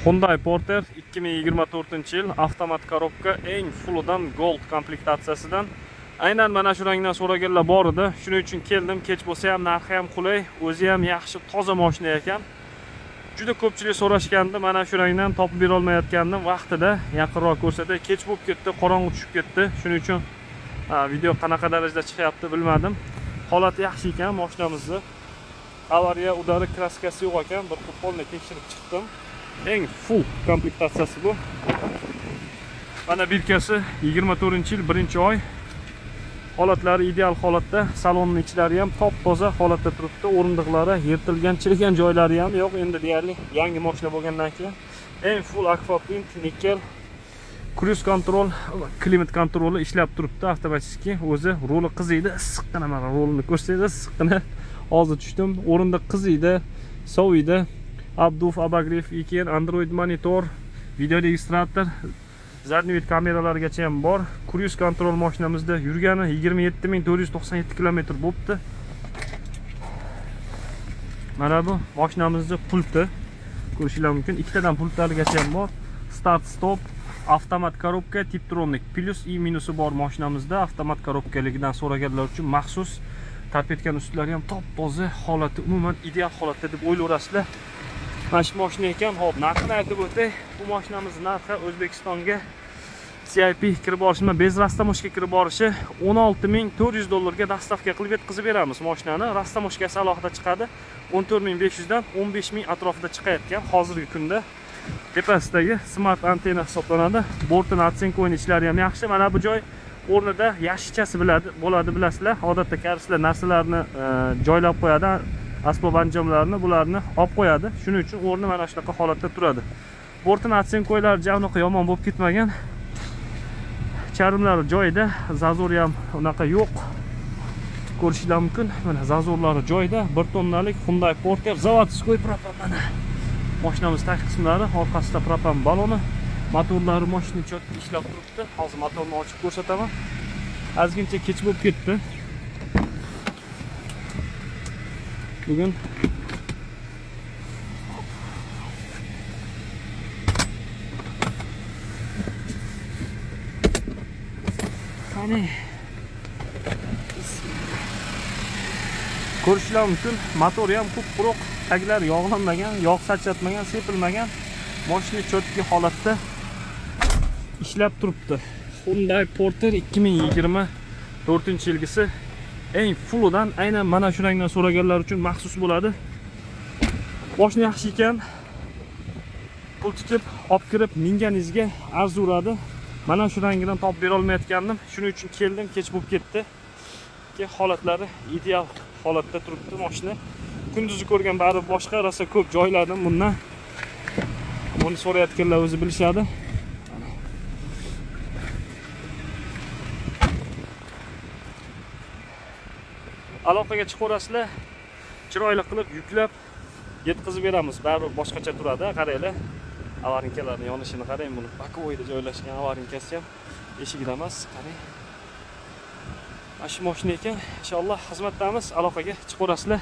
Hyundai Porter 2024-yil avtomat korobka eng fullidan Gold komplektatsiyasidan. Aynan mana shu rangdan so'raganlar bor edi. Shuning uchun keldim. Kech bo'lsa ham narxi ham qulay, o'zi ham yaxshi, toza mashina ekan. Juda ko'pchilik so'rashganda mana shu rangdan topib bera olmayotgandim. Vaqtida yaqinroq ko'rsatay. Kech bo'lib ketdi, qorong'u tushib ketdi. Shuning uchun video qanaqa darajada chiqyapti bilmadim. Holati yaxshi ekan mashinamizni. Avariya, udari, kraskasi yo'q ekan. Bir qo'polni tekshirib chiqdim. Eng full komplektatsiyasi bu. Mana birkasi 24-yil 1-oy. Holatlari ideal holatda, salonning ichlari ham top-toza holatda turibdi. O'rindiqlari yirtilgan, chirigan joylari ham yo'q. Endi deyarli yangi mashina bo'lgandan keyin eng full aquaprint, nikel, cruise control, klimat kontroli ishlab turibdi. Avtomatik o'zi roli qiziydi, issiqqina mana rolini ko'rsatdi, issiqqina. Hozir tushdim. O'rindiq qiziydi, soviydi. Abduf, abagrev, ekan Android monitor, video registrator, zadniy vid kameralargacha ham bor. Cruise control mashinamizda yurgani 27497 km bo'libdi. Mana bu mashinamizning pulti. Ko'rishingiz mumkin. Ikkitadan pultlargacha ham bor. Start stop, avtomat korobka, Tiptronic plus i minusi bor mashinamizda. Avtomat korobkaligidan so'raganlar uchun maxsus tarpetgan ustlari ham top-toza holati, umuman ideal holatda deb o'ylayapsizlar. Mana shu mashina ekan. Hop, narxini aytib o'tay. Bu mashinamiz narxi O'zbekistonga CIP kirib borishma, bez rastamoshga kirib borishi $16400 dastavka qilib yetkazib beramiz mashinani. Rastamoshkasi alohida chiqadi. 14500 dan 15000 atrofida chiqayotgan hozirgi kunda. Tepasidagi smart antenna hisoblanadi. Bortini atsenka o'ynishlari ham yaxshi. Mana bu joy o'rnida yashichasi bo'ladi, bilasizlar. Odatda karslar narsalarni joylab qo'yadi. Asbob anjomlarni bularni olib qo'yadi. Shuning uchun o'rni mana shunaqa holatda turadi. Bortini atsenkoylar javnoqi yomon bo'lib ketmagan. Charmlari joyida, zazori ham unaqa yo'q. Ko'rishingiz mumkin. Mana zazorlari joyida. 1 tonnalik Hyundai Porter zavodskoy propan mana. Mashinamiz tashqi qismlari, orqasida propan baloni, motorlari mashina chotki ishlab turibdi. Hozir motorni ochib ko'rsataman. Ozgincha kech bo'lib ketdi. Bugun qani ko'rishingiz mumkin, motori ham quruq, taglari yog'lanmagan, yog' sachatmagan, sepilmagan. Mashina chotki holatda ishlab turibdi. Hyundai Porter 2024-yilgisi eng fullidan aynan mana shu rangdan so'raganlar uchun maxsus bo'ladi. Mashina yaxshi ekan. Pul tikib, olib kirib minganingizga arzuradi. Mana shu rangidan topib bera olmayotgandim. Shuning uchun keldim, kech bo'lib ketdi. Holatlari ideal holatda turibdi mashina. Kunduzi ko'rgan bari boshqa, rosa ko'p joylardan bundan buni so'rayotganlar o'zi bilishadi. Aloqaga chiqaverasizlar, chiroyli qilib yuklab yetkazib beramiz. Baribir boshqacha turadi, qaranglar. Avarinkalarning yonishini qarang, buni bakovoyda joylashgan avarinkasi ham eshigida emas, qarang. Mana shu mashina ekan. Inshaalloh xizmatdamiz, aloqaga chiqaverasizlar.